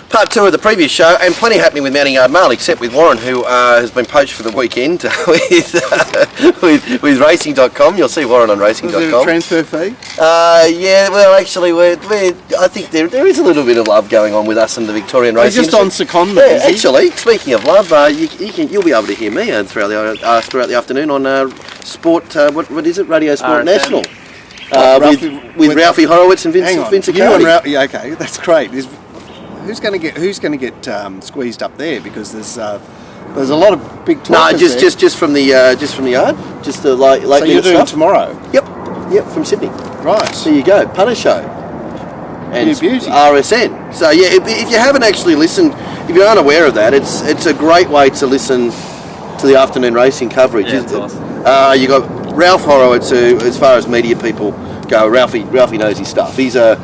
Part 2 of the previous show, and plenty happening with Mounting Yard Mail, except with Warren, who has been poached for the weekend with Racing.com. You'll see Warren on Racing.com. Was there a transfer fee? Yeah, well, actually, I think there is a little bit of love going on with us and the Victorian Racing. He's just on secondment, yeah, actually, speaking of love, you'll be able to hear me throughout the afternoon on Sport, what is it, Radio Sport National. With Ralphie Horowitz and Vince Accardi. Okay, that's great. Who's going to get squeezed up there? Because there's a lot of big talkers there. just from the yard, just the late. So you're doing stuff. Tomorrow? Yep, from Sydney. Right. There you go, Punter Show. And beauty. RSN. So yeah, if you haven't actually listened, if you're unaware of that, it's a great way to listen to the afternoon racing coverage. Yeah, it's awesome. You got Ralph Horowitz, who, as far as media people go, Ralphie knows his stuff. He's the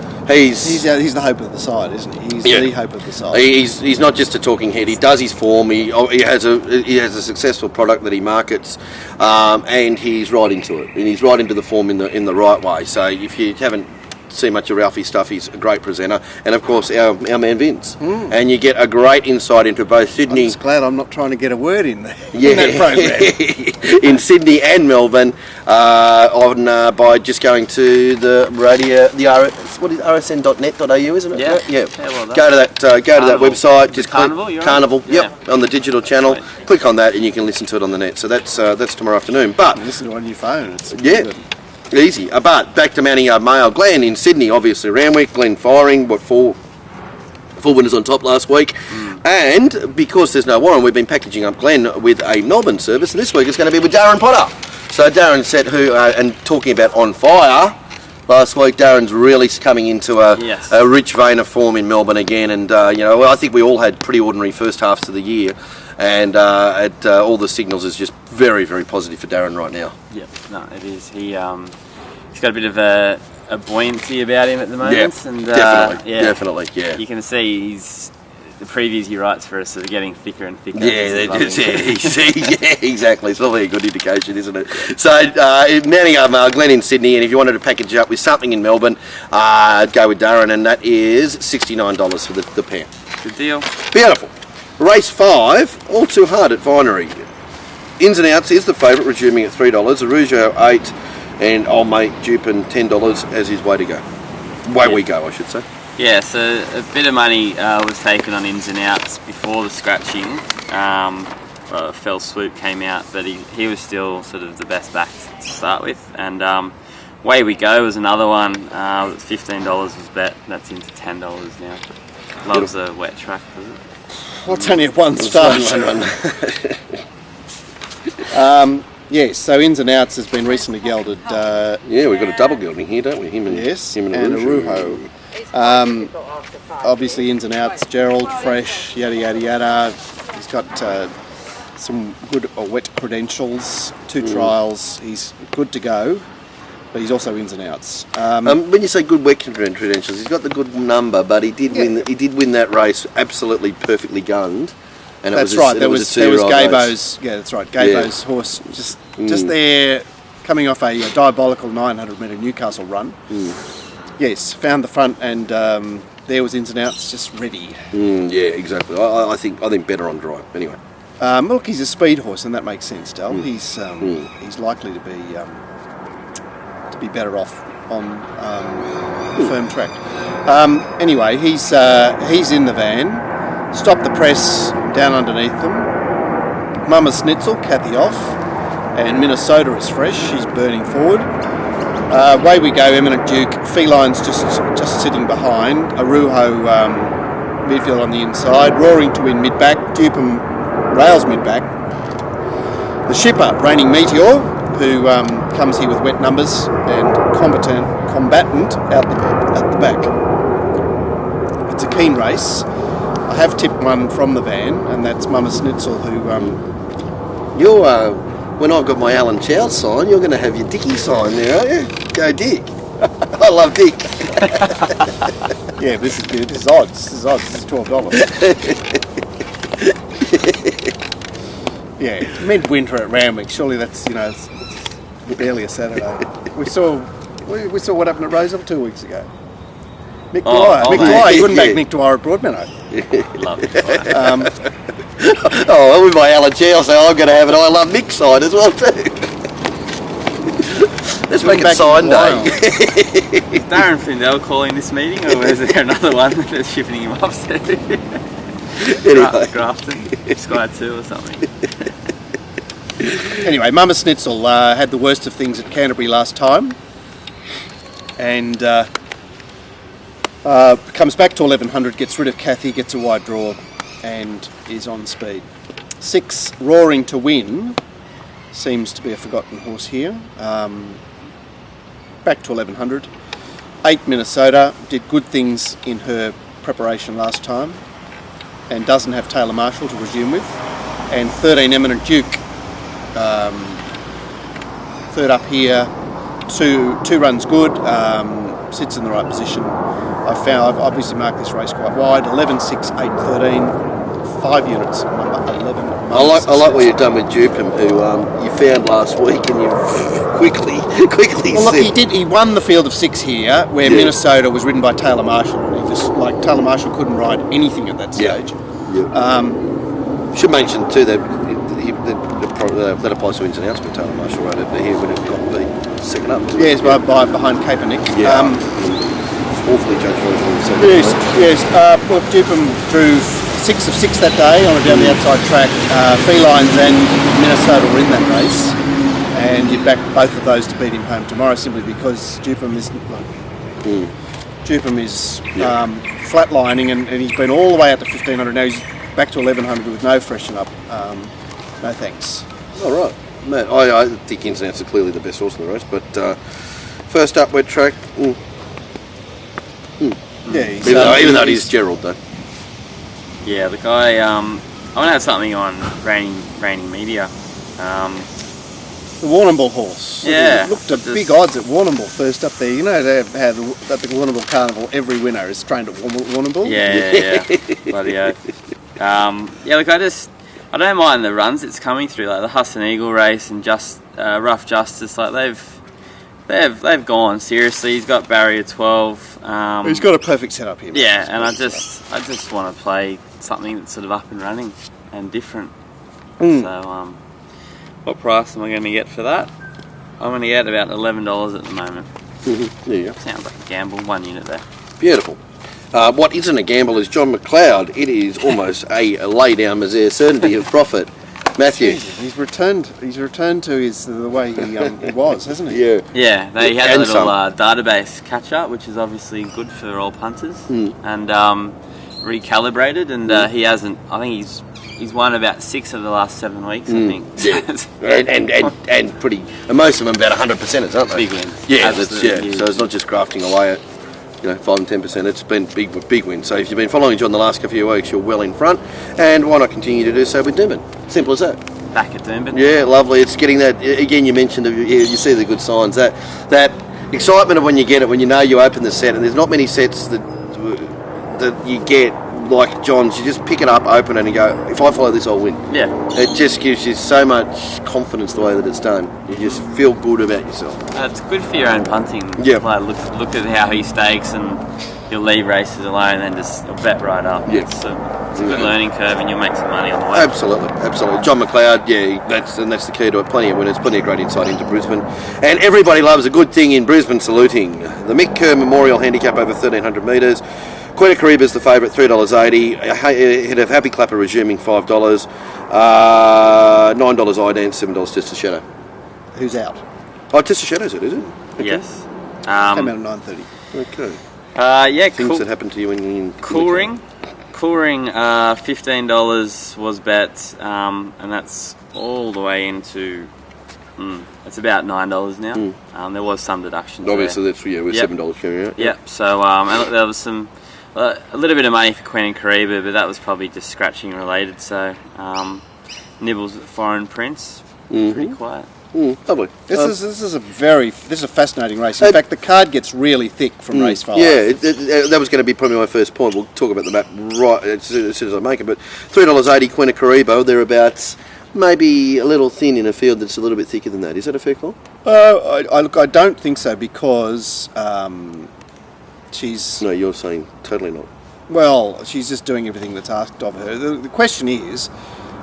hope of the side, isn't he? He's the hope of the side. He's not just a talking head. He does his form. He has a successful product that he markets, and he's right into it. And he's right into the form in the right way. So if you haven't seen much of Ralphie's stuff, he's a great presenter, and of course our man Vince. And you get a great insight into both Sydney. I'm just glad I'm not trying to get a word in there. Yeah, in that program. in Sydney and Melbourne, by just going to the radio, what is rsn.net.au, isn't it? Yeah. Well, go to that website. Just Carnival. Carnival. Yep, on the digital channel. Right. Click on that, and you can listen to it on the net. So that's tomorrow afternoon. But listen to it on your phone. It's good. Easy. But back to Mounting Yard Mail. Glenn in Sydney, obviously Randwick. Glenn firing. Four winners on top last week. And because there's no Warren, we've been packaging up Glenn with a Melbourne service. And this week it's going to be with Darren Potter. So Darren said and talking about on fire last week, Darren's really coming into a rich vein of form in Melbourne again. And, I think we all had pretty ordinary first halves of the year. And all the signals is just very, very positive for Darren right now. Yep, no, it is. He's got a bit of a buoyancy about him at the moment. Yeah, and, definitely. You can see the previews he writes for us are getting thicker and thicker. Exactly. It's probably a good indication, isn't it? So, Mounting Yard Mail, Glenn in Sydney, and if you wanted to package it up with something in Melbourne, go with Darren, and that is $69 for the pair. Good deal. Beautiful. Race 5, all too hard at Vinery. Ins and Outs is the favourite, resuming at $3. Arugio 8, and Old Mate Dupin $10 as his way to go. We go, I should say. Yeah, so a bit of money was taken on Ins and Outs before the scratching. Fell Swoop came out, but he was still sort of the best back to start with. And Way We Go was another one. $15 was bet. That's into $10 now. Loves a wet track, does it? Well, it's only at one start. Yes, so Ins and Outs has been recently gelded. We've got a double gelding here, don't we? Him and Arujo. Obviously, Ins and Outs, Gerald, fresh, yada yada yada. He's got some good wet credentials, 2 trials. He's good to go, but he's also Ins and Outs. When you say good wet credentials, he's got the good number, but he did win. He did win that race absolutely perfectly gunned. And that's right. There was Gabo's. Yeah, that's right. Gabo's horse just there, coming off a diabolical 900-metre Newcastle run. Yes, found the front, and there was Ins and Outs just ready. Yeah, exactly. I think better on dry. Anyway. Look, he's a speed horse, and that makes sense, Del. He's likely to be better off on firm track. Anyway, he's in the van. Stop the Press down underneath them. Mama Schnitzel, Kathy off, and Minnesota is fresh. She's burning forward. Way We Go, Eminent Duke. Felines just sitting behind. Arujo midfield on the inside. Roaring to win mid-back. Dupin rails mid-back. The Shipper, Reigning Meteor, who comes here with wet numbers, and Combatant out the back. It's a keen race. I have tipped one from the van, and that's Mama Schnitzel, who... when I've got my Alan Chow sign, you're going to have your Dickie sign there, aren't you? Go Dick. I love Dick. Yeah, this is good. This is odds. This is $12. Yeah, midwinter at Randwick. Surely that's, it's barely a Saturday. We saw what happened at Roseville 2 weeks ago. Mick Dwyer. You wouldn't make Mick Dwyer at Broadmeadow. Love it. Oh, with my allergy, I'll say I'm going to have an I Love Mick sign as well too. Let's make it sign day. Is Darren Findell calling this meeting, or is there another one that's shipping him up to? Anyway. Grafton, Sky 2 or something. Anyway, Mama Schnitzel had the worst of things at Canterbury last time, and comes back to 1100, gets rid of Kathy, gets a wide draw, and is on speed. 6 Roaring to Win seems to be a forgotten horse here. Back to 1100. 8 Minnesota did good things in her preparation last time, and doesn't have Taylor Marshall to resume with. And 13 Eminent Duke, third up here, two runs good, sits in the right position. I've obviously marked this race quite wide. 11, 6, 8, 13. 5 units, number 11. I like what you've done with Dupin, who you found last week, and you quickly Well, look, said, he won the field of 6 here, where Yeah. Minnesota was ridden by Taylor Marshall, and he just, like, Taylor Marshall couldn't ride anything at that stage. Should mention too that that applies to ins and outs with Taylor Marshall right over here when it got beat second up. Isn't Yes, it? behind Kaepernick. Yeah. Awfully judged in the second. Yes. Well, Dupin drew 6 of 6 that day on down the outside track. Felines and Minnesota were in that race, and you back both of those to beat him home tomorrow simply because Dupin is flatlining, and he's been all the way out to 1500. Now he's back to 1100 with no freshen up. No thanks. All right, Matt. I think ins and outs are clearly the best horse in the race, but first up wet track. Yeah, he's, Even though it is Gerald though. Yeah, look, I want to have something on Raining Media. the Warrnambool horse. Yeah. Looked at big odds at Warrnambool first up there. You know they have at the Warrnambool Carnival every winner is trained at Warrnambool. Yeah. Bloody oath. Yeah, look, I don't mind the runs it's coming through, like the Husson Eagle race and Rough Justice. Like they've gone seriously. He's got barrier 12. He's got a perfect setup here. Yeah, and I just want to play something that's sort of up and running and different. So, what price am I going to get for that? I'm going to get about $11 at the moment. There you go. Sounds like a gamble. 1 unit there. Beautiful. What isn't a gamble is John McLeod. It is almost a lay down misere certainty of profit. Matthew. He's returned to the way he was, hasn't he? Yeah. Yeah, he had a And little some. database catch up, which is obviously good for all punters, and recalibrated. And he hasn't. I think he's won about 6 of the last 7 weeks. I think. Yeah. and pretty. And most of them about 100%ers, aren't they? Big wins. Yeah, Absolutely huge. So it's not just grafting away at 5 and 10%. It's been big wins. So if you've been following John the last few weeks, you're well in front. And why not continue to do so with Doomben? Simple as that. Back at Doomben. Yeah, lovely. It's getting that again. You mentioned you see the good signs that excitement of when you get it, when you know you open the set, and there's not many sets that you get like John's. You just pick it up, open it, and go. If I follow this, I'll win. Yeah. It just gives you so much confidence the way that it's done. You just feel good about yourself. It's good for your own punting. Yeah. Like look at how he stakes, and you'll leave races alone, and then just you'll bet right up. Yeah. It's a good learning curve, and you'll make some money on the way. Absolutely. John McLeod, yeah, that's the key to it. Plenty of winners, plenty of great insight into Brisbane, and everybody loves a good thing in Brisbane. Saluting the Mick Kerr Memorial Handicap over 1,300 metres. Quetta Kariba's the favourite, $3.80. Ahead of Happy Clapper resuming $5. $9 Idance, $7 Test of Shadow. Who's out? Oh, Test of Shadow's it, is it? Okay. Yes. Came out at 9:30. Okay. Yeah. Things that happen to you in Cool Ring, $15 was bet, and that's all the way into. It's about $9 now. There was some deductions. Obviously, there. that's with Yep. $7 coming out. Yep. So and there was a little bit of money for Queen and Kariba, but that was probably just scratching related. So Nibbles at Foreign Prince, pretty quiet. Lovely. This is a fascinating race. In fact, the card gets really thick from race 5. Yeah, that was going to be probably my first point. We'll talk about the map right as soon as I make it. But $3.80 Queen of Karibo, thereabouts. Maybe a little thin in a field that's a little bit thicker than that. Is that a fair call? I don't think so because she's. No, you're saying totally not. Well, she's just doing everything that's asked of her. The question is,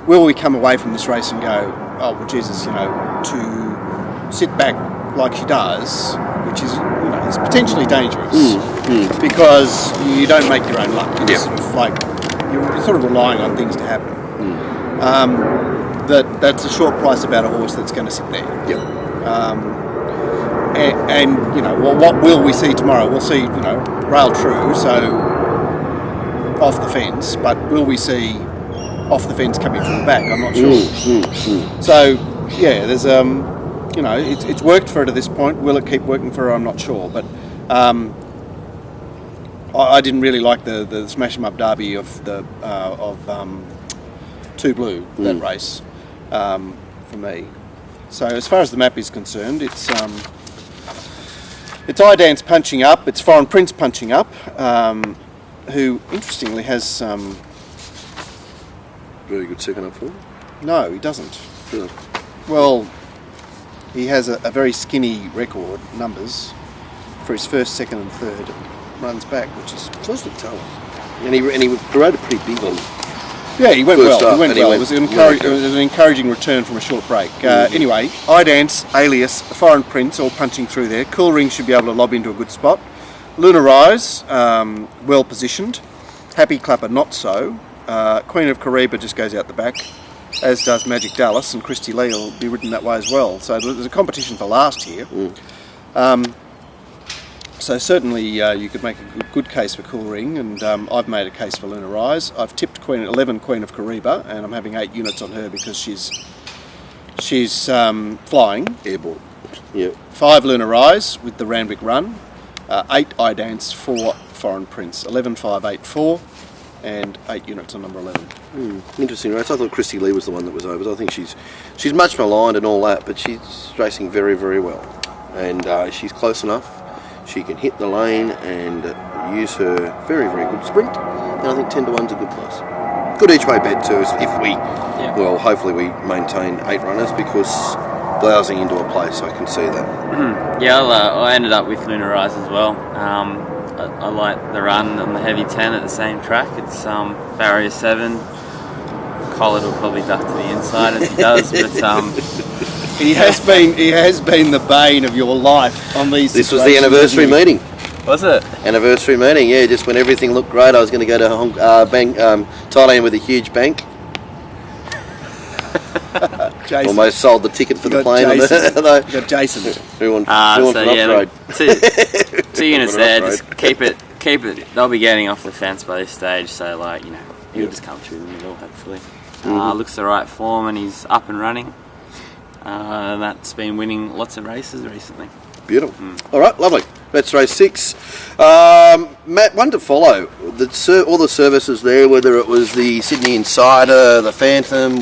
will we come away from this race and go, oh, well, Jesus, to sit back like she does, which is, is potentially dangerous because you don't make your own luck. You're sort of like, you're sort of relying on things to happen. That's a short price about a horse that's going to sit there. And what will we see tomorrow? We'll see, rail true, so off the fence, but will we see off the fence coming from the back? I'm not sure. So, yeah, there's, it's worked for her to this point. Will it keep working for her? I'm not sure, but I didn't really like the Smash 'em Up Derby of Two Blue, that race, for me. So as far as the map is concerned, it's Idance punching up, it's Foreign Prince punching up, who interestingly has Very good second up form. no, he doesn't. Really? Well, he has a very skinny record, numbers, for his first, second and third runs back, which is... Close to tell. And he rode a pretty big one. Yeah, he went First well. up, He went and he well. went It was an encouraging return from a short break. Anyway, Idance, Alias, Foreign Prince, all punching through there. Cool Ring should be able to lob into a good spot. Luna Rise, well positioned. Happy Clapper, not so. Queen of Kariba just goes out the back, as does Magic Dallas, and Christy Lee will be ridden that way as well. So there's a competition for last here. So certainly you could make a good case for Cool Ring, and I've made a case for Luna Rise. I've tipped 11 Queen of Kariba, and I'm having 8 units on her because she's flying. Airborne. Yep. 5 Luna Rise with the Randwick run. 8 Idance, 4 Foreign Prince. 11, 5, 8, 4, and 8 units on number 11. Interesting race. I thought Christy Lee was the one that was over. I think she's much maligned and all that, but she's racing very, very well, and she's close enough. She can hit the lane and use her very, very good sprint. And I think 10 to 1's a good price. Good each way bet too, if we, well, hopefully we maintain 8 runners, because blousing into a place, I can see that. Yeah, I ended up with Luna Rise as well. I like the run and the heavy 10 at the same track. It's barrier 7. Collard will probably duck to the inside as he does, but He has been the bane of your life on these. This was the anniversary meeting. was it? Anniversary meeting, yeah. Just when everything looked great, I was going to go to Thailand with a huge bank. Jason. Almost sold the ticket for the plane. Jason. You got Jason. So yeah, 2 units there. Just keep it. They'll be getting off the fence by this stage, so he'll just come through the middle hopefully. Looks the right form, and he's up and running. That's been winning lots of races recently. Beautiful. All right, lovely. That's race 6. Matt, one to follow. All the services there, whether it was the Sydney Insider, the Phantom,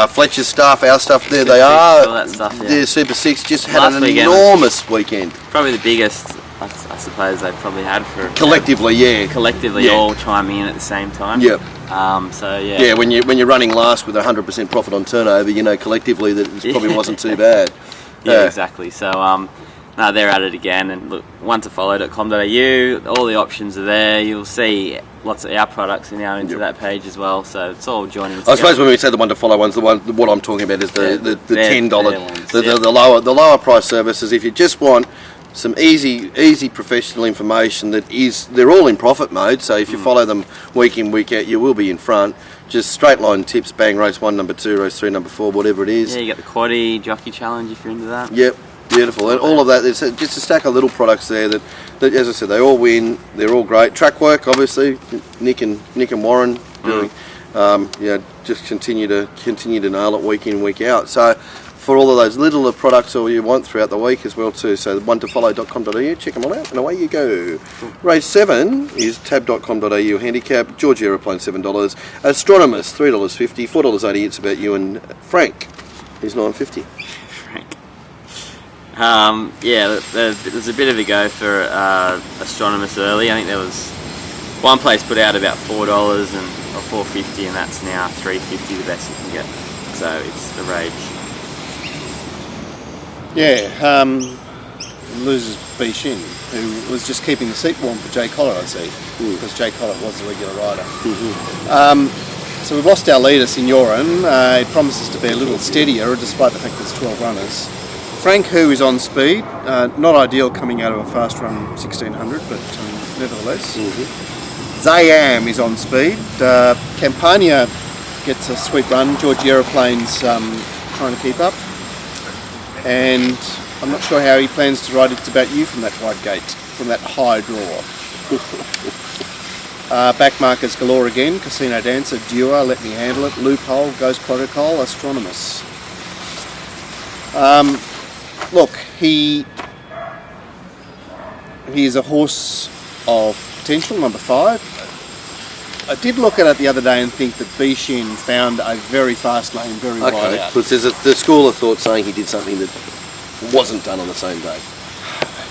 Fletcher's stuff, our stuff, there they are. All that stuff, yeah. The Super 6 just had Last an weekend enormous weekend. Probably the biggest, I suppose, they've probably had for... Collectively, yeah. Collectively, all chiming in at the same time. Yep. So yeah. Yeah, when you're running last with 100% profit on turnover, collectively that it probably wasn't too bad. Yeah, exactly. So no, they're at it again, and look, one to follow.com.au. All the options are there. You'll see lots of our products are now into that page as well. So it's all joining together. I suppose when we say the one to follow ones, what I'm talking about is the $10, ones, the lower price services. If you just want some easy professional information they're all in profit mode, so if you follow them week in, week out, you will be in front. Just straight line tips, bang, race 1, number 2, race 3, number 4, whatever it is. Yeah, you got the Quaddie Jockey Challenge if you're into that. Yep, beautiful. And all of that, there's just a stack of little products there that, as I said, they all win, they're all great. Track work, obviously, Nick and Warren doing, just continue to nail it week in, week out. So for all of those little products all you want throughout the week as well too. So one to follow.com.au, check them all out and away you go. Race 7 is tab.com.au handicap, George Aeroplane $7, Astronomist $3.50, $4.80 it's about you, and Frank is $9.50. Frank. There's a bit of a go for Astronomist early. I think there was one place put out about $4 or $4.50, and that's now $3.50 the best you can get. So it's the rage. Yeah, loses B Shin, who was just keeping the seat warm for Jay Collett, I see, because Jay Collett was the regular rider. So we've lost our leader, Signorin. It promises to be a little steadier, despite the fact there's 12 runners. Frank Hu is on speed, not ideal coming out of a fast run 1600, but nevertheless. Zayam is on speed. Campania gets a sweet run. Georgie Aeroplane's trying to keep up. And I'm not sure how he plans to ride It's About You from that wide gate, from that high draw. Back markers galore again. Casino Dancer, Dua, Let Me Handle It, Loophole, Ghost Protocol, Astronomus. Look, he is a horse of potential, number 5. I did look at it the other day and think that B Shin found a very fast lane, very wide Okay, out. because there's the school of thought saying he did something that wasn't done on the same day.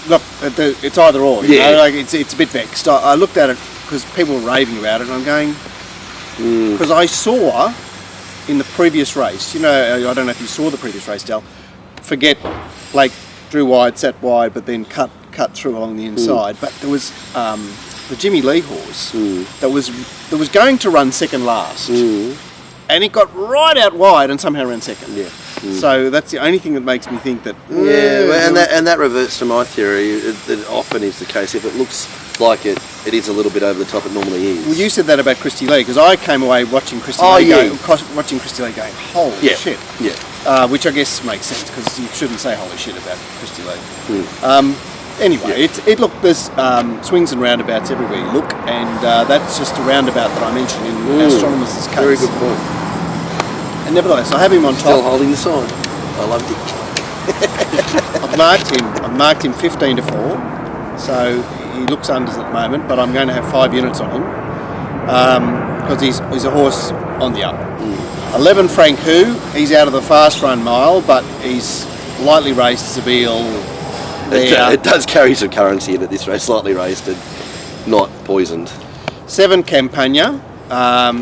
Look, it's either or. You Yeah. know, like it's a bit vexed. I looked at it because people were raving about it, and I'm going because I saw in the previous race. You know, I don't know if you saw the previous race, Del. Forget Blake drew wide, sat wide, but then cut through along the inside. But there was the Jimmy Lee horse that was going to run second last, and it got right out wide and somehow ran second. Yeah. So that's the only thing that makes me think that. Yeah, well, and that reverts to my theory. It often is the case. If it looks like it is a little bit over the top, it normally is. Well, you said that about Christy Lee, because I came away watching Christy Lee watching Christy Lee going, holy shit. Yeah. Which I guess makes sense, because you shouldn't say holy shit about Christy Lee. Anyway, there's swings and roundabouts everywhere you look, and that's just a roundabout that I mentioned in Astronomus' case. Very good point. And nevertheless, I have him on Still top. holding the sign. I loved it. I've marked him 15 to 4, so he looks unders at the moment, but I'm going to have 5 units on him because he's a horse on the up. 11 Frank Hu, he's out of the fast run mile, but he's lightly raced Zabeel. It does carry some currency in it this race, slightly raised and not poisoned. 7 Campania.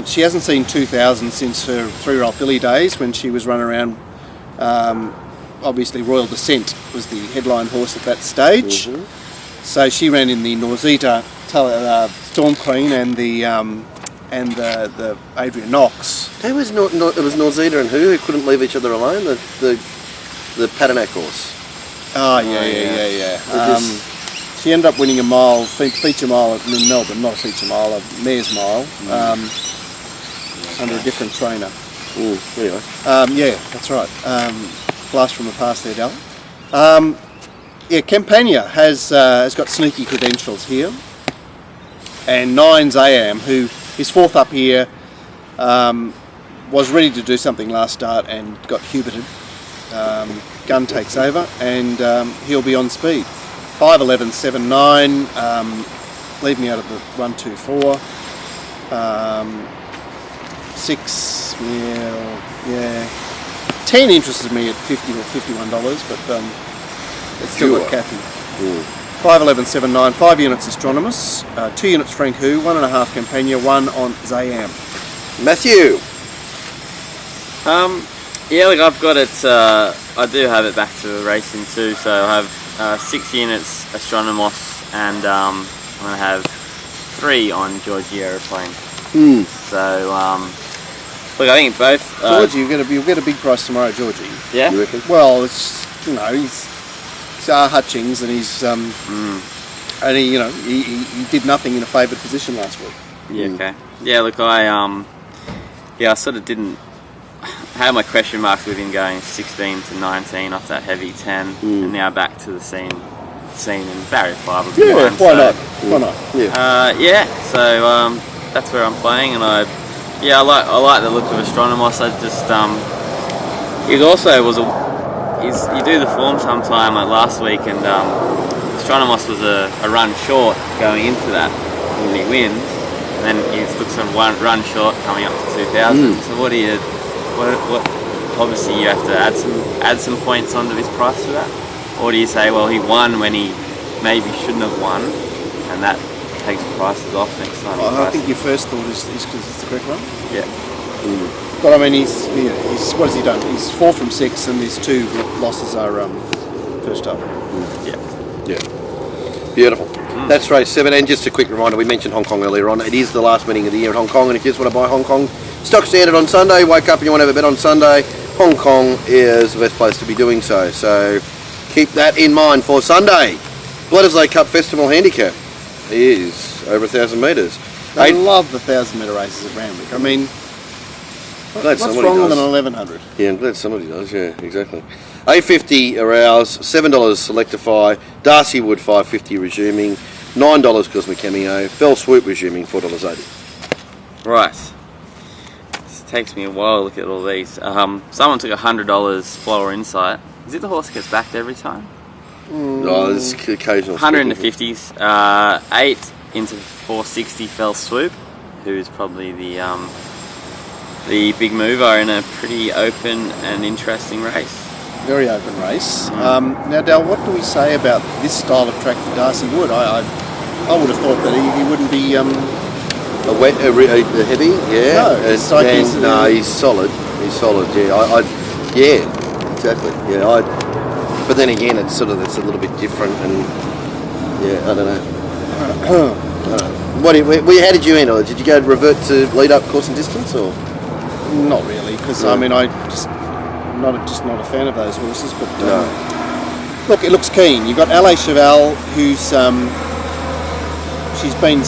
She hasn't seen 2000 since her 3-year-old filly days when she was running around. Obviously, Royal Descent was the headline horse at that stage. So she ran in the Norzita Storm Queen and the Adrian Knox. It was Norzita and who couldn't leave each other alone. The Patinack horse. Oh yeah. She ended up winning a mile, feature mile in Melbourne, not a feature mile, a mare's mile, under a different trainer. Anyway. Yeah, that's right. Blast from the past there, Dal. Campania has got sneaky credentials here. And 9 Zayam, who is 4th up here, was ready to do something last start and got Huberted. Gun takes over, and he'll be on speed. 5, 11, 7, 9. Leave me out of the 1, 2, 4. 6. Yeah. 10 interests me at $50 or $51, but it's still got Kathy. 5, 11, 7, 9. 5 units Astronomus. 2 units Frank Hu. 1.5 Campania. 1 on Zayam. Matthew. Yeah, look, I've got it. I do have it back to racing too. So I have 6 units Astronomos, and I'm gonna have 3 on Georgie Aeroplane. So look, I think both. Georgie, you'll get a big price tomorrow, Georgie. Yeah. You reckon? Well, it's he's Hutchings, and he's and he did nothing in a favoured position last week. Yeah. Okay. Yeah. Look, I sort of didn't. I had my question marks with him going 16 to 19 off that heavy 10, and now back to the scene in barrier 5 would be Yeah, one, why so, not? Why not? Yeah. So that's where I'm playing, and I like the look of Astronomos. I just you do the form sometime like last week, and Astronomos was a run short going into that, and he wins, and then he looks at one run short coming up to 2000. So what obviously you have to add some points onto his price for that, or do you say, well, he won when he maybe shouldn't have won, and that takes prices off next time? I think your first thought is because it's the correct one. Yeah. But I mean, he's what has he done? He's 4 from 6, and his 2 losses are first up. Yeah. Yeah. Beautiful. That's race 7, and just a quick reminder, we mentioned Hong Kong earlier on. It is the last meeting of the year in Hong Kong, and if you just want to buy Hong Kong stock standard on Sunday, wake up and you want to have a bet on Sunday, Hong Kong is the best place to be doing so. So keep that in mind for Sunday. Bledisloe Cup Festival Handicap is over 1,000 metres. I love the 1,000-metre races at Randwick. I mean, Glad what's somebody wrong does. with an 1,100? Yeah, I'm glad somebody does, yeah, exactly. $8.50 Arouse, $7 Selectify, Darcy Wood $5.50 resuming, $9 Cosmic Cameo, Fell Swoop resuming $4.80. Right. This takes me a while to look at all these. Someone took $100 Flower Insight. Is it the horse that gets backed every time? No, there's occasional. 100 in the 50s. 8 into 460 Fell Swoop, who's probably the big mover in a pretty open and interesting race. Very open race. Now, Dal, what do we say about this style of track for Darcy Wood? I would have thought that he wouldn't be. A heavy, yeah. No, it's like he's solid. He's solid, yeah. Yeah, exactly. Yeah, but then again, it's a little bit different, and yeah, I don't know. How did you handle it? Did you go revert to lead up course and distance, or? Not really, because I mean, just not a fan of those horses. But look, it looks keen. You've got LA Cheval, who's she's been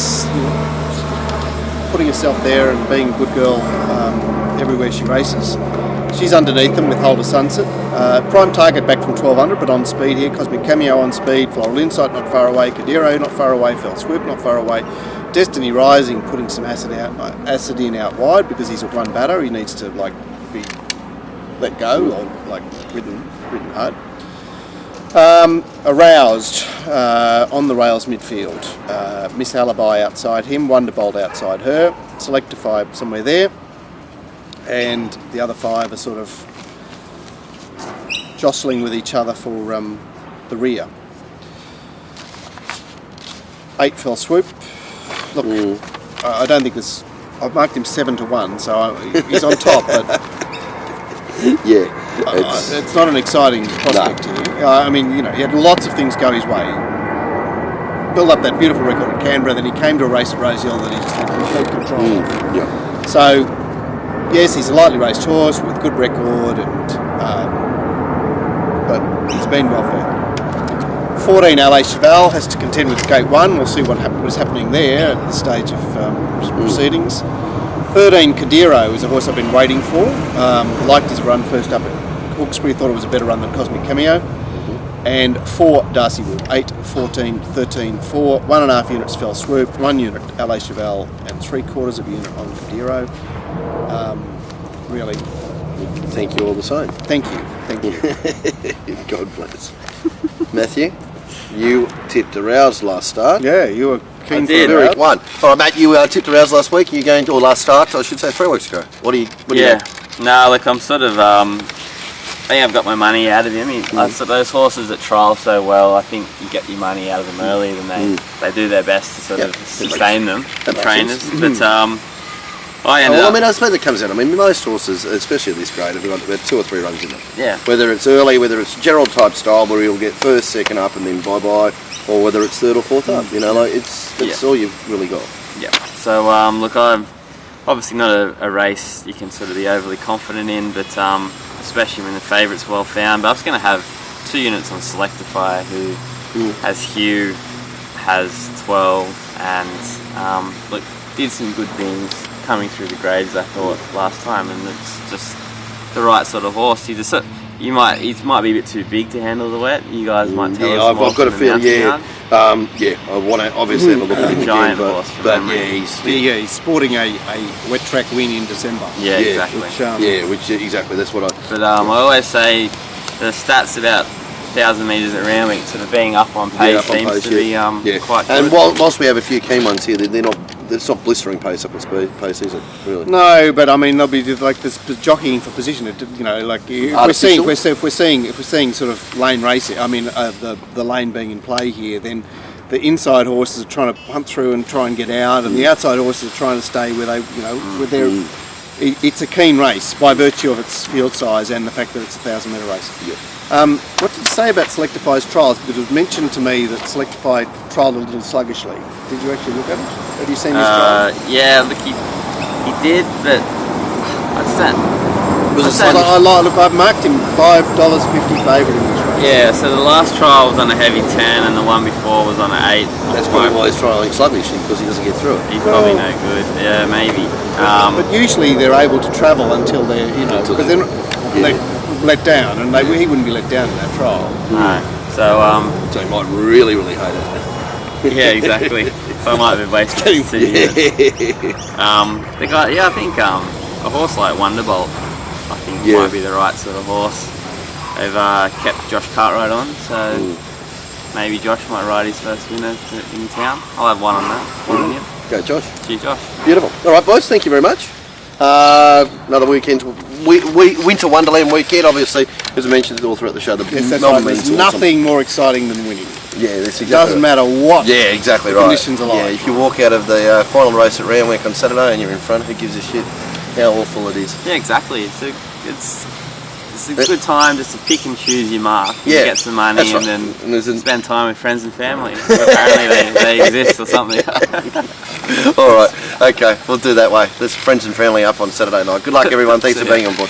putting herself there and being a good girl everywhere she races. She's underneath them with Holder Sunset. Prime Target back from 1,200, but on speed here. Cosmic Cameo on speed. Floral Insight not far away. Kadiro not far away. Fell Swoop not far away. Destiny Rising putting some acid in out wide because he's a one batter. He needs to be let go or ridden hard. Aroused on the rails midfield. Miss Alibi outside him. Wonderbolt outside her. Selectify somewhere there. And the other 5 are sort of jostling with each other for the rear. 8 Fell Swoop. Look, I don't think this. I've marked him 7-1, so he's on top. But Yeah, it's not an exciting prospect here. I mean, he had lots of things go his way. Built up that beautiful record at Canberra, then he came to a race at Rosehill that he just had complete control of. Yeah. So, yes, he's a lightly raced horse with good record, but he's been well fed. 14 LA Cheval has to contend with Gate 1. We'll see what was happening there at the stage of proceedings. 13 Kadiro is a horse I've been waiting for. Liked his run first up at Hawkesbury, thought it was a better run than Cosmic Cameo. And 4 Darcy Wood, 8, 14, 13, 4, 1.5 units Fell Swoop, 1 unit LA Cheval, and 3/4 of a unit on Kadiro. Really, Thank you all the same. thank you. God bless. Matthew, you tipped Arouse last start. Yeah, you were keen I for did. a Very route. one. All right, Matt, you tipped Arouse last week. Are you going to, or last start? I should say 3 weeks ago. What do you? Yeah. No, look, I'm sort of. I think I've got my money out of him. Those horses that trial so well, I think you get your money out of them early, and they do their best to sort of sustain them, the trainers. But I ended up. I suppose it comes out. I mean, most horses, especially at this grade, have got about 2 or 3 runs in them. Yeah. Whether it's early, whether it's Gerald type style where he'll get first, second up, and then bye-bye, or whether it's 3rd or 4th up. It's all you've really got. Yeah. So look, I'm obviously not a race you can sort of be overly confident in, but especially when the favourite's well found. But I was going to have 2 units on Selectify, who has Hugh, has 12, and look, did some good things coming through the grades, I thought, last time, and it's just the right sort of horse. He might be a bit too big to handle the wet. You guys might tell us more. I've got a from the feel. mountain yard. I want to obviously have a look at him Giant again, horse from but memory. He's sporting a wet track win in December. Yeah, exactly. Exactly. That's what I. But I always say the stats about 1,000 metres at Randwick sort of being up on pace seems to be quite good. And whilst we have a few keen ones here, they're not. It's not blistering pace up at pace, is it? Really? No, but I mean, they'll be like this jockeying for position. If we're seeing sort of lane racing. I mean, the lane being in play here, then the inside horses are trying to hunt through and try and get out, and the outside horses are trying to stay where they, with their. It's a keen race by virtue of its field size and the fact that it's a 1,000-metre race. Yeah. What did say about Selectify's trials? Because it was mentioned to me that Selectify trialled a little sluggishly. Did you actually look at it? Have you seen his trial? Yeah, look, he did, but what's that? I've marked him $5.50 favourite in this race. Yeah, so the last trial was on a heavy 10 and the one before was on an 8. That's probably why he's trialling sluggish, because he doesn't get through it. He's probably no good. Yeah, maybe. But usually they're able to travel until they're, because they're let down, and he wouldn't be let down in that trial. No. So, So he might really, really hate it. yeah, exactly. So I might be wasting the guy, I think a horse like Wonderbolt, I think might be the right sort of horse. They've kept Josh Cartwright on, so maybe Josh might ride his first winner in town. I'll have one on that. Go, Josh. Cheers, Josh. Beautiful. All right, boys. Thank you very much. Another weekend, winter wonderland weekend. Obviously, as I mentioned all throughout the show, the Yes, that's Melbourne right. There's means awesome. nothing more exciting than winning. Yeah, that's exactly. It doesn't matter what. Yeah, exactly the right. conditions are like. Yeah, if you walk out of the final race at Randwick on Saturday and you're in front, who gives a shit how awful it is? Yeah, exactly. It's a good time just to pick and choose your mark. You get some money that's right. and And then spend time with friends and family. Apparently they exist or something. All right, okay, we'll do that way. There's friends and family up on Saturday night. Good luck, everyone. Thanks for being on board.